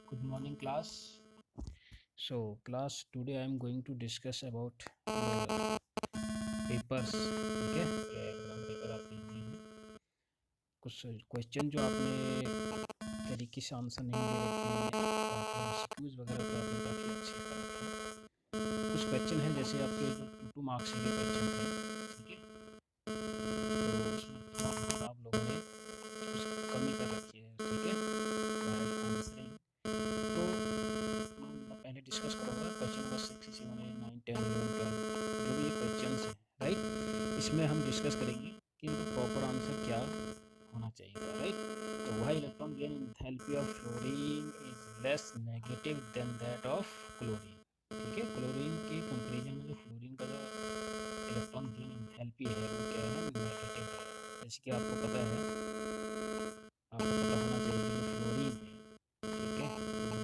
Good morning, class. So, class, today I am going to discuss about your papers. ठीक है, exam paper आप लीजिए हैं। कुछ क्वेश्चन जो आपने तरीके से आंसर नहीं दे रखे हैं और एमसीक्यूज वगैरह तो आपने काफ़ी अच्छे कर रखे हैं। कुछ क्वेश्चन हैं जैसे आपके जो 2 मार्क्स के क्वेश्चन थे, ठीक है, तो उसमें थोड़ा बहुत आप लोगों ने कुछ कमी कर रखी है, ठीक है, आंसरिंग। तो मैं पहले डिस्कस करूँगा क्वेश्चन नंबर 6, 7, 8, 9, 10, 11, 12 जो भी ये क्वेश्चन हैं, राइट। इसमें हम डिस्कस करेंगे कि इनका प्रॉपर आंसर क्या होना चाहिए था, राइट। तो why electron gain enthalpy of fluorine is less negative than that of chlorine, ठीक है। क्लोरीन के कंपेरिजन में जो फ्लोरीन का जो इलेक्ट्रॉन गेन एंथैल्पी है वो क्या है, नेगेटिव है। जैसे कि आपको पता होना चाहिए कि जो फ्लोरीन है, ठीक है,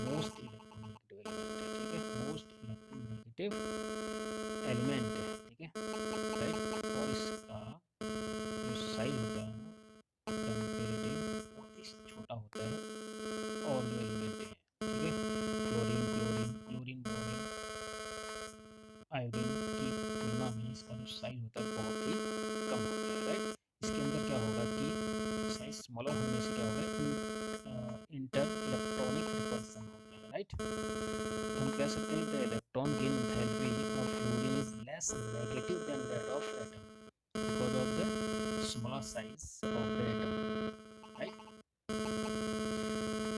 मोस्ट इलेक्ट्रोनेगेटिव एलिमेंट है, ठीक है, मोस्ट इलेक्ट्रोनेगेटिव एलिमेंट है, ठीक है, राइट। और इसका जो साइज होता है वो कंपेरेटिव बहुत ही छोटा होता है और जो एलिमेंट है, ठीक है, fluorine, chlorine, chlorine, bromine, iodine की तुलना में इसका जो साइज होता है बहुत ही कम होता है, राइट। इसके अंदर क्या होगा कि साइज स्मॉलर होने से क्या होगा, इंटर इलेक्ट्रॉनिक रिपल्सन होता है, राइट। तो हम कह सकते हैं the electron gain enthalpy of fluorine is less negative than that of atom because of the smaller size of the atom, right,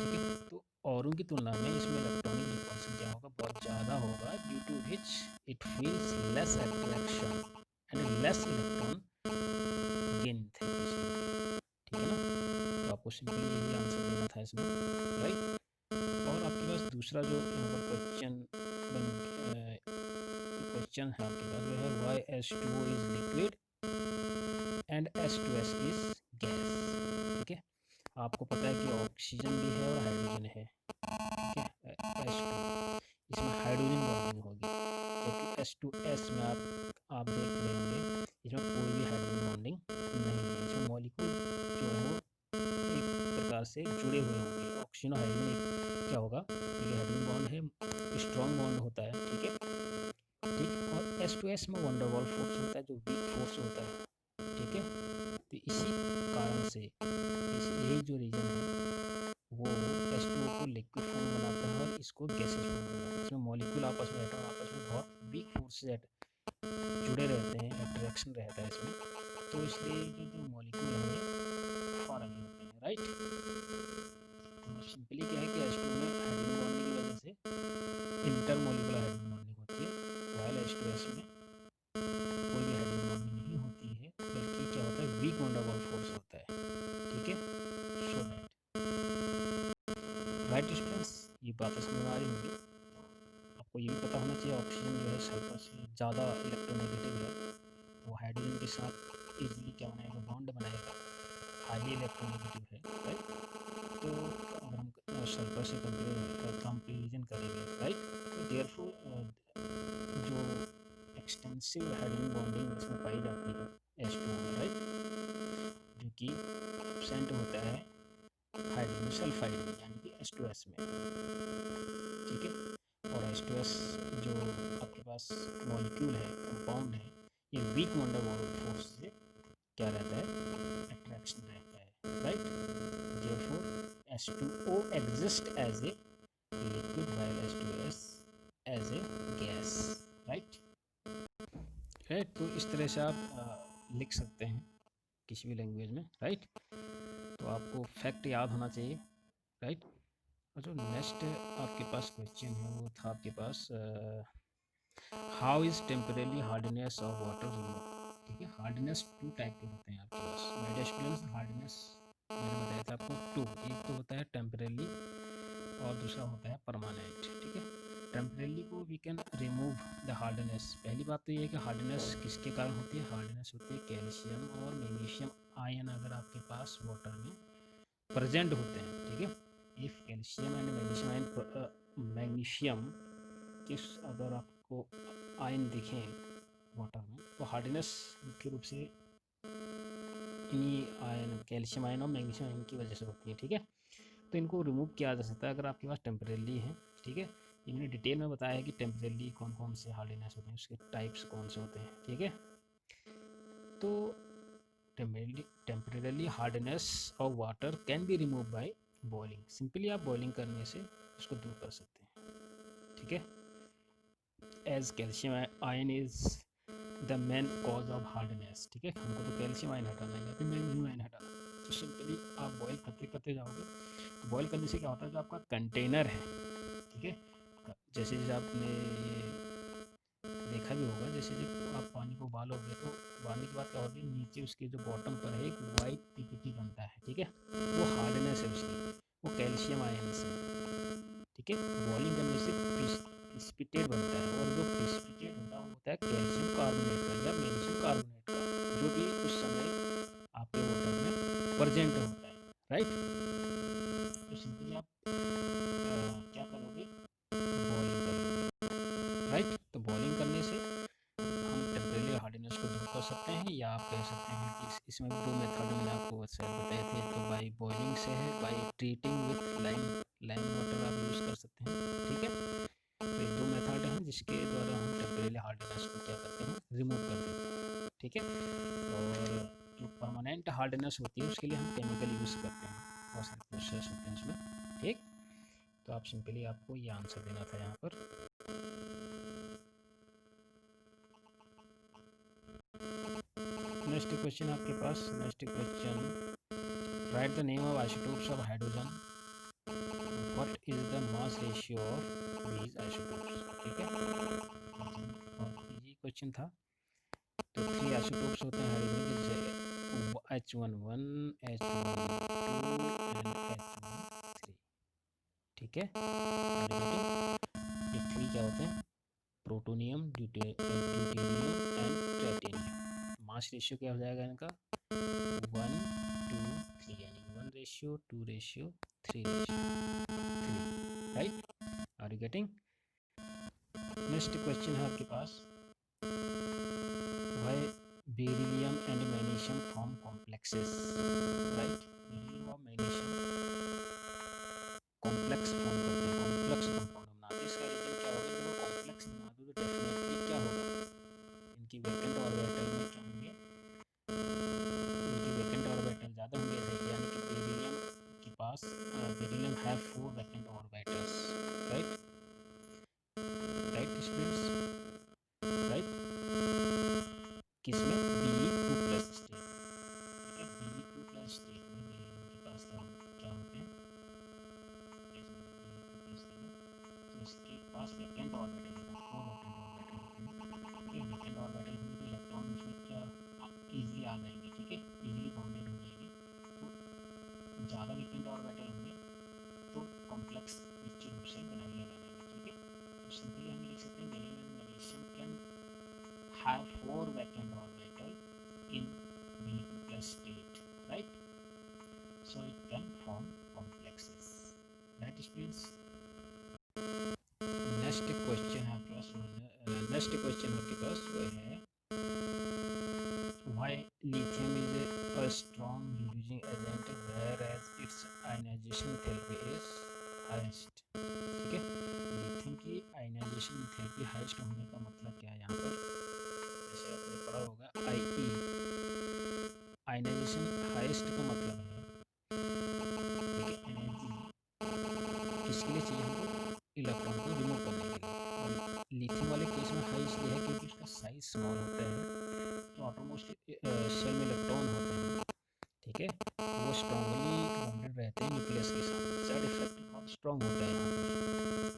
ठीक है। तो औरों की तुलना में इसमें इलेक्ट्रॉनिक रिपल्सन क्या होगा, बहुत ज़्यादा होगा, due to which it feels less attraction and less electron gain enthalpy, ठीक है ना। तो आपको सिंपली यही आंसर देना था इसमें, राइट। और आपके पास दूसरा जो यहाँ पर क्वेश्चन है आपके पास वो है why H2O is liquid and H2S is gas, ठीक है। आपको पता है कि ऑक्सीजन भी है और हाइड्रोजन है, ठीक है, H2 इसमें हाइड्रोजन बॉन्डिंग होगी, जबकि H2S में आप देख रहे होंगे इसमें कोई भी हाइड्रोजन बॉन्डिंग नहीं है। इसमें मॉलिक्यूल जो है वो एक प्रकार से जुड़े हुए होंगे, ऑक्सीजन और हाइड्रोजन क्या होगा, ये हाइड्रोजन बॉन्ड है, स्ट्रॉन्ग बॉन्ड होता है, ठीक है, ठीक। और H2S में वंडरवॉल फोर्स होता है जो वीक फोर्स होता है, ठीक है। तो इसी कारण से यही जो रीजन है वो H2O को लिक्विड फॉर्म बनाता है और इसको गैसेज फॉर्म बनाता है। इसमें मॉलिक्यूल आपस में एटम आपस में बहुत वीक फोर्स से जुड़े रहते हैं, अट्रैक्शन रहता है इसमें, तो इसलिए जो मॉलिक्यूल है फॉरन होते हैं, राइट। तो सिंपली क्या है कि H2 में हाइड्रोजन बॉन्डिंग की वजह से इंटरमॉलिक्यूलर हाइड्रोजन बॉन्डिंग होती है, वाइल H2S में कोई भी हाइड्रोजन बॉन्डिंग नहीं होती है, बल्कि क्या होता है, वीक वंडर वॉल फोर्स होता है, ठीक है। सो दैट, राइट स्टूडेंट्स, ये बातें समझ आ रही होंगी। आपको ये भी पता होना चाहिए ऑक्सीजन जो है सल्फर से ज़्यादा इलेक्ट्रोनेगेटिव है, तो हाइड्रोजन के साथ इजीली क्या बनाएगा, बॉन्ड बनाएगा, हाईली इलेक्ट्रोनेगेटिव है, राइट। तो अगर हम सल्फर से कंपेरिजन करेंगे, राइट, तो देयरफॉर जो एक्सटेंसिव हाइड्रोजन बॉन्डिंग इसमें पाई जाती है H2O में, राइट, जो कि एब्सेंट होता है हाइड्रोजन सल्फाइड में यानी कि H2S में, ठीक है। और H2S जो आपके पास मॉलिक्यूल है, कंपाउंड है, ये वीक वंडरवॉल फोर्स से क्या रहता है, अट्रैक्शन रहता है, right. Therefore H2O exist as a liquid while H2S as a gas, right, right. तो इस तरह से आप लिख सकते हैं किसी भी लैंग्वेज में, राइट। तो आपको फैक्ट याद होना चाहिए, राइट। और जो नेक्स्ट आपके पास क्वेश्चन है वो था आपके पास how is temporarily hardness of water remove, ठीक है। हार्डनेस 2 टाइप के होते हैं आपके पास, मेरे स्टूडेंट्स। हार्डनेस मैंने बताया था आपको 2, एक तो होता है टेम्परेली और दूसरा होता है परमानेंट, ठीक है। टेम्परेली को we can remove the hardness. पहली बात तो ये है कि हार्डनेस किसके कारण होती है, हार्डनेस होती है कैल्शियम और मैग्नीशियम आयन अगर आपके पास वाटर में प्रेजेंट होते हैं, ठीक है। If calcium and magnesium ion, magnesium किस अगर आपको आयन दिखें वाटर में तो हार्डनेस मुख्य रूप से इन्हीं आयन, कैल्शियम आयन और मैग्नीशियम आयन की वजह से होती है, ठीक है। तो इनको रिमूव किया जा सकता है अगर आपके पास टेम्परेली है। ठीक है, इन्होंने डिटेल में बताया है कि टेम्परेली कौन कौन से हार्डनेस होते हैं, उसके टाइप्स कौन से होते हैं। ठीक है, तो temporary hardness of water can be remove by boiling. Simply आप बॉइलिंग करने से उसको दूर कर सकते हैं। ठीक है, as calcium ion is the main cause of hardness. ठीक है, हमको तो कैल्शियम आयन हटाना है या फिर मैग्नीशियम आयन हटाना है, तो सिंपली आप बॉयल करते करते जाओगे। तो बॉयल करने से क्या होता है, जो आपका कंटेनर है, ठीक है, जैसे जैसे आपने देखा भी होगा, जैसे जब आप पानी को उबालोगे तो उबालने के बाद क्या होता है, नीचे उसके जो बॉटम पर है एक वाइट पीपीटी बनता है। ठीक है, वो हार्डनेस है उसकी, वो कैल्शियम आयन से। ठीक है, बॉइलिंग करने से प्रिसिपिटेट बनता है, और जो प्रिसिपिटेट होता है कैल्शियम कार्बोनेट का या मैग्नीशियम कार्बोनेट का, जो भी उस समय आपके वाटर में प्रेजेंट होता है। राइट, तो सिंपली आप क्या करोगे, बॉइलिंग कर लोगे। राइट, तो बॉइलिंग करने से हम टेम्परेरी हार्डनेस को दूर कर सकते हैं, या आप कह सकते हैं कि इसमें भी 2 मेथड मैंने आपको शायद बताए थे। तो बाई बॉइलिंग से है, by treating with lime water आप यूज़ कर सकते हैं। ठीक है, तो ये 2 मेथड हैं जिसके द्वारा हम टेम्परेरी हार्डनेस को क्या करते हैं, रिमूव कर देते हैं। ठीक है, और जो परमानेंट हार्डनेस होती है उसके लिए हम केमिकल यूज़ करते हैं, बहुत सारे प्रोसेस होते हैं उसमें। ठीक, तो आप सिंपली आपको ये आंसर देना था यहाँ पर। नेक्स्ट क्वेश्चन आपके पास, next question, write the name of isotopes of hydrogen, what is the mass ratio of these isotopes. ठीक है, ये क्वेश्चन था। तो 3 आइसोटोप्स होते हैं हाइड्रोजन के, जैसे H11, H12 एंड H13। ठीक है, ये 3 क्या होते हैं, protonium, deuterium and tritanium. Mass ratio क्या हो जाएगा इनका, 1:3, यानी 1:2:3:3। Right, are you getting. Next question है आपके पास, why beryllium and magnesium form complexes. Right, beryllium और मैग्नीशियम कॉम्प्लेक्स फॉर्म करते हैं, कॉम्प्लेक्स कंपाउंड बनाते हैं। इसका रीजन क्या होगा, जब वो कॉम्प्लेक्स बना दो तो डेफिनेटली क्या होगा, इनकी वैकेंट ऑर्बिटल में क्या होंगे, इनकी वैकेंट ऑर्बिटल ज़्यादा होंगे, यानी कि बेरिलियम के पास, beryllium have 4 vacant orbitals. Right, right students, right, किसमें, Be2+ स्टेट। ठीक है, Be2+ स्टेट में बेरिलियम के पास क्या होते हैं, Be2+ स्टेट में, तो इसके पास वैकेंट ऑर्बिटल होता है, 4 वैकेंट ऑर्बिटल होते हैं। वैकेंट ऑर्बिटल होंगे तो इलेक्ट्रॉन उसमें क्या ईजिली आ जाएंगे। ठीक है, ईजिली बाउंडेड हो जाएंगे। तो ज़्यादा वैकेंट ऑर्बिटल होंगे तो कॉम्प्लेक्स निश्चित रूप से बनाए जाएंगे। ठीक है, तो सिंपली हम लिख सकते हैं beryllium and magnesium can have 4 vacant orbital in B2+ state, right? So it can form complexes. Right students? Next question आपके पास वो है, why lithium is a strong reducing agent whereas its ionization enthalpy is highest. ठीक है, lithium की ionization enthalpy highest होने का मतलब क्या है यहाँ पर, जैसे आपने पढ़ा होगा IE, आयनाइजेशन हाईएस्ट का मतलब है, ठीक है, एनर्जी किसके लिए चाहिए हमको, इलेक्ट्रॉन को रिमूव करने के लिए। और लिथियम वाले केस में हाई इसलिए है क्योंकि उसका साइज स्मॉल होता है, तो ऑटोमोस्ट शेल में इलेक्ट्रॉन होते हैं। ठीक है, वो स्ट्रांगली बॉन्डेड रहते हैं न्यूक्लियस के साथ, साइड इफेक्ट बहुत स्ट्रॉन्ग होता है यहाँ पर।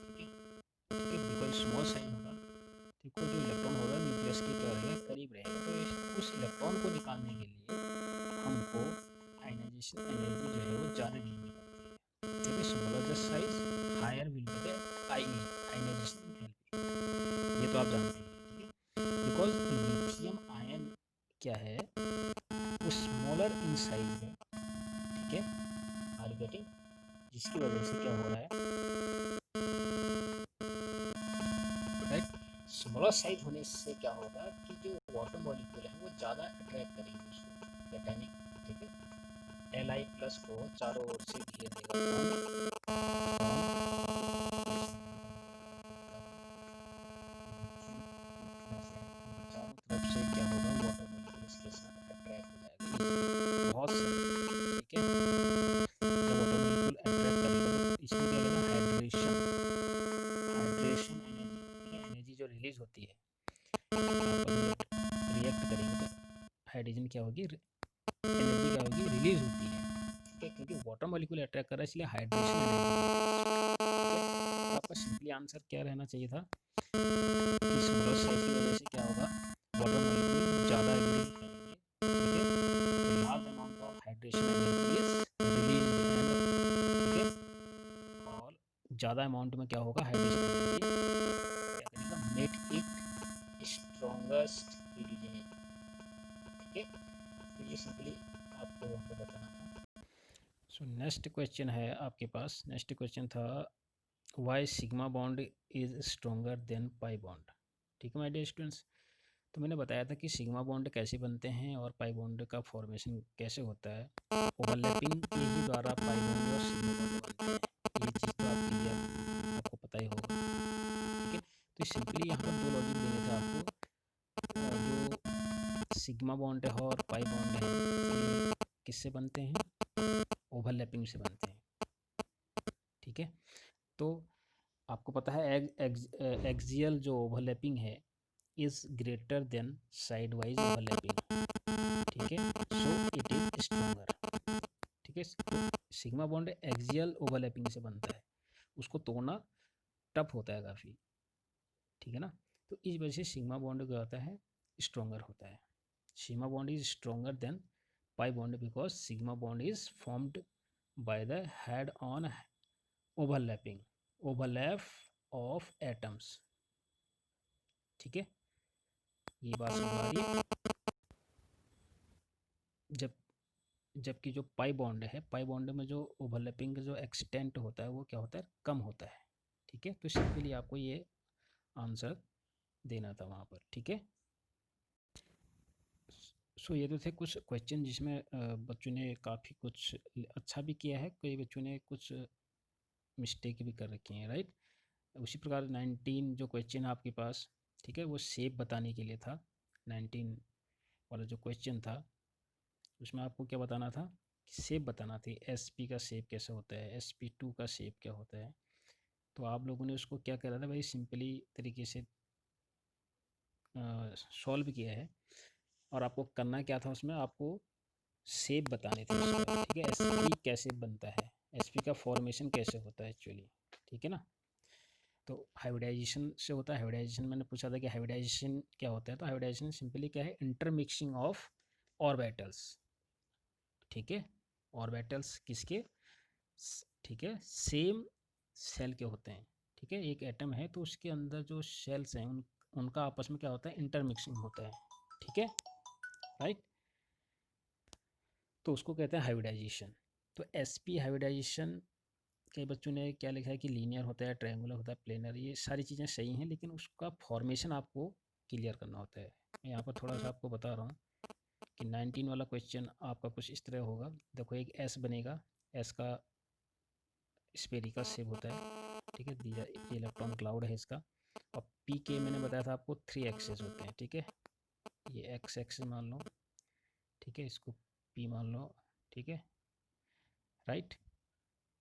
ठीक है, ठीक है, बिकॉज स्मॉल साइज होगा, ठीक है, जो इलेक्ट्रॉन होगा न्यूक्लियस के क्या रहेगा, करीब रहेगा। तो उस इलेक्ट्रॉन को निकालने के लिए हमको आयनाइजेशन एनर्जी जो है वो ज़्यादा देनी पड़ती है। ठीक है, smaller the size higher will be the IE, ionisation enthalpy, ये तो आप जानते हैं। ठीक है, बिकॉज लिथियम आयन क्या है, वो स्मॉलर इन साइज है। ठीक है, आर यू गेटिंग, जिसकी वजह से क्या हो रहा है, राइट, स्मॉलर साइज होने से क्या होगा कि जो वाटर मॉलिक्यूल है वो ज़्यादा अट्रैक्ट करेंगे उसको, कैटायनिक। ठीक है, Li+ को चारों ओर से घेर देगा, क्या होगी, एनर्जी क्या होगी, रिलीज होती है, ठीक है, क्योंकि वाटर मॉलिक्यूल अट्रैक्ट कर रहा है, इसलिए हाइड्रेशन एनर्जी। तो आपका सिंपली आंसर क्या रहना चाहिए था कि सोलर सेल की वजह से क्या होगा, वाटर मॉलिक्यूल ज़्यादा एग्री करेंगे, ठीक है, तो large amount of hydration energy is release, ठीक है, और ज़्यादा अमाउंट में क्या होगा, हाइड्रेशन एनर्जी क्या करेगा, मेक इट स्ट्रॉन्गेस्ट रिलीजन, ठीक है। तो ये सिंपली आपको हमको बताना था। सो नेक्स्ट क्वेश्चन है आपके पास, नेक्स्ट क्वेश्चन था why sigma bond is stronger than pi bond, ठीक है माय डियर स्टूडेंट्स। तो मैंने बताया था कि सिग्मा बॉन्ड कैसे बनते हैं और पाई बॉन्ड का फॉर्मेशन कैसे होता है, ओवरलैपिंग के ही द्वारा पाई बॉन्ड और सिग्मा बॉन्ड बनते हैं, ये चीज़ तो आप क्लियर, आपको पता ही होगा, ठीक है। तो सिंपली यहाँ पर दो लॉजिक देने थे आपको, जो सिग्मा बॉन्ड है और पाई बॉन्ड है ये किससे बनते हैं, ओवरलैपिंग से बनते हैं, ठीक है। तो आपको पता है एक्सियल जो ओवरलैपिंग है is greater than side wise overlapping, ठीक है, सो इट इज स्ट्रोंगर, ठीक है। तो सिग्मा बॉन्ड एक्सियल ओवरलैपिंग से बनता है, उसको तोड़ना टफ होता है काफ़ी, ठीक है ना। तो इस वजह से सिग्मा बॉन्ड क्या होता है, स्ट्रोंगर होता है। Sigma bond is stronger than pi bond because sigma bond is formed by the head on overlap of atoms, ठीक है, ये बात समझ आ रही है। जबकि जो पाई बॉन्ड है, पाई बॉन्ड में जो ओवरलैपिंग का जो एक्सटेंट होता है वो क्या होता है, कम होता है, ठीक है। तो सिंपली आपको ये आंसर देना था वहाँ पर, ठीक है। सो ये तो थे कुछ क्वेश्चन जिसमें बच्चों ने काफ़ी कुछ अच्छा भी किया है, कई बच्चों ने कुछ मिस्टेक भी कर रखी हैं, राइट। उसी प्रकार 19 जो क्वेश्चन आपके पास, ठीक है, वो शेप बताने के लिए था। 19 वाला जो क्वेश्चन था उसमें आपको क्या बताना था, शेप बताना थी, SP का शेप कैसे होता है, SP2 का शेप क्या होता है। तो आप लोगों ने उसको क्या करा था भाई, सिंपली तरीके से सॉल्व किया है, और आपको करना क्या था, उसमें आपको शेप बताने थे उसका, ठीक है, SP कैसे बनता है, SP का फॉर्मेशन कैसे होता है एक्चुअली, ठीक है ना। तो हाइब्रिडाइजेशन से होता है, हाइब्रिडाइजेशन मैंने पूछा था कि हाइब्रिडाइजेशन क्या होता है, तो हाइब्रिडाइजेशन सिंपली क्या है, इंटरमिक्सिंग ऑफ ऑर्बिटल्स, ठीक है, ऑर्बिटल्स किसके, ठीक है, सेम सेल के होते हैं, ठीक है, एक एटम है तो उसके अंदर जो सेल्स हैं उनका आपस में क्या होता है, इंटरमिक्सिंग होता है, ठीक है, राइट। तो उसको कहते हैं हाइब्रिडाइजेशन। तो SP हाइब्रिडाइजेशन, कई बच्चों ने क्या लिखा है कि लीनियर होता है, ट्रायंगुलर होता है, प्लेनर, ये सारी चीज़ें सही हैं, लेकिन उसका फॉर्मेशन आपको क्लियर करना होता है। मैं यहाँ पर थोड़ा सा आपको बता रहा हूँ कि 19 वाला क्वेश्चन आपका कुछ इस तरह होगा। देखो एक S बनेगा, S का स्फेरिकल शेप होता है, ठीक है, दिया इलेक्ट्रॉन क्लाउड है इसका, और P के मैंने बताया था आपको 3 एक्सेस होते हैं, ठीक है, ये X एक्सेस मान लो, ठीक है, इसको P मान लो, ठीक है, right,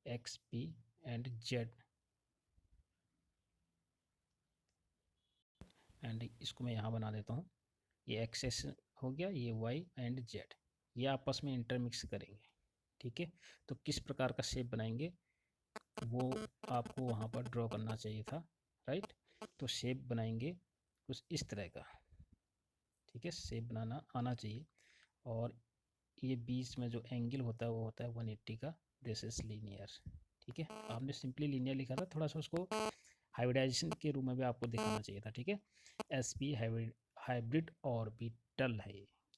X P and Z, and इसको मैं यहाँ बना देता हूँ, ये एक्सेस हो गया, ये Y एंड Z, ये आपस में इंटरमिक्स करेंगे, ठीक है। तो किस प्रकार का शेप बनाएंगे वो आपको वहाँ पर ड्रॉ करना चाहिए था, राइट। तो शेप बनाएंगे कुछ इस तरह का, ठीक है, शेप बनाना आना चाहिए, और ये बीच में जो एंगल होता है वो होता है 180 का, दिस इज लीनियर, ठीक है। आपने सिंपली लीनियर लिखा था, थोड़ा सा उसको हाइब्रिडाइजेशन के रूप में भी आपको दिखाना चाहिए था, ठीक है। SP हाइब्रिड ऑर्बिटल है,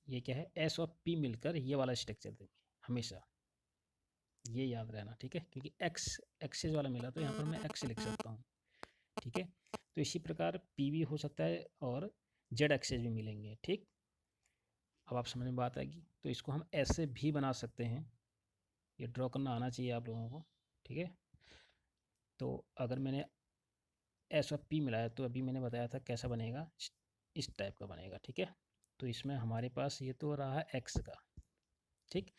ये क्या है, S और P मिलकर ये वाला स्ट्रक्चर देंगे हमेशा, ये याद रहना, ठीक है, क्योंकि X एक्सेस वाला मिला तो यहाँ पर मैं X लिख सकता हूँ, ठीक है। तो इसी प्रकार P भी हो सकता है और Z एक्सेस भी मिलेंगे, ठीक। अब आप समझ में बात आएगी, तो इसको हम ऐसे भी बना सकते हैं, ये ड्रॉ करना आना चाहिए आप लोगों को, ठीक है। तो अगर मैंने S और P मिलाया तो अभी मैंने बताया था कैसा बनेगा, इस टाइप का बनेगा, ठीक है। तो इसमें हमारे पास ये तो रहा X का, ठीक।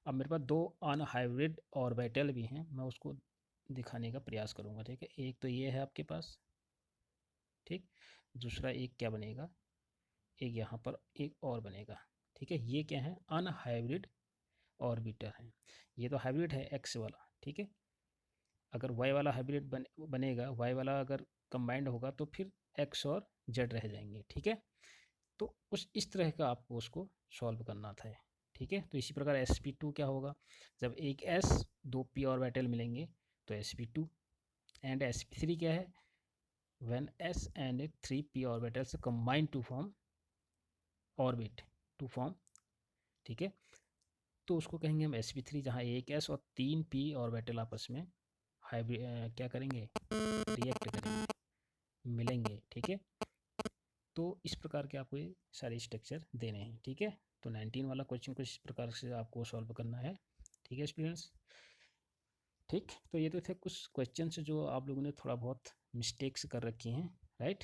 अब मेरे पास दो अनहाइब्रिड ऑर्बिटल भी हैं, मैं उसको दिखाने का प्रयास करूँगा, ठीक है। एक तो ये है आपके पास, ठीक, दूसरा एक क्या बनेगा, एक यहाँ पर एक और बनेगा, ठीक है। ये क्या है, अनहाइब्रिड ऑर्बिटर है। ये तो हाइब्रिड है एक्स वाला, ठीक है। अगर वाई वाला हाइब्रिड बनेगा, वाई वाला अगर कंबाइंड होगा तो फिर एक्स और जेड रह जाएंगे, ठीक है। तो कुछ इस तरह का आपको उसको सॉल्व करना था, ठीक है। तो इसी प्रकार sp2 क्या होगा, जब एक s दो p ऑर्बिटल मिलेंगे तो sp2, एंड sp3 क्या है, when s and 3p orbitals combine to form orbit to form, ठीक है। तो उसको कहेंगे हम sp3, जहाँ एक s और 3p ऑर्बिटल आपस में हाइब्रिड क्या करेंगे, रिएक्ट करेंगे, मिलेंगे, ठीक है। तो इस प्रकार के आपको ये सारे स्ट्रक्चर देने हैं, ठीक है। तो 19 वाला क्वेश्चन कुछ इस प्रकार से आपको सॉल्व करना है, ठीक है स्टूडेंट्स। ठीक, तो ये तो थे कुछ क्वेश्चन जो आप लोगों ने थोड़ा बहुत मिस्टेक्स कर रखी हैं, राइट।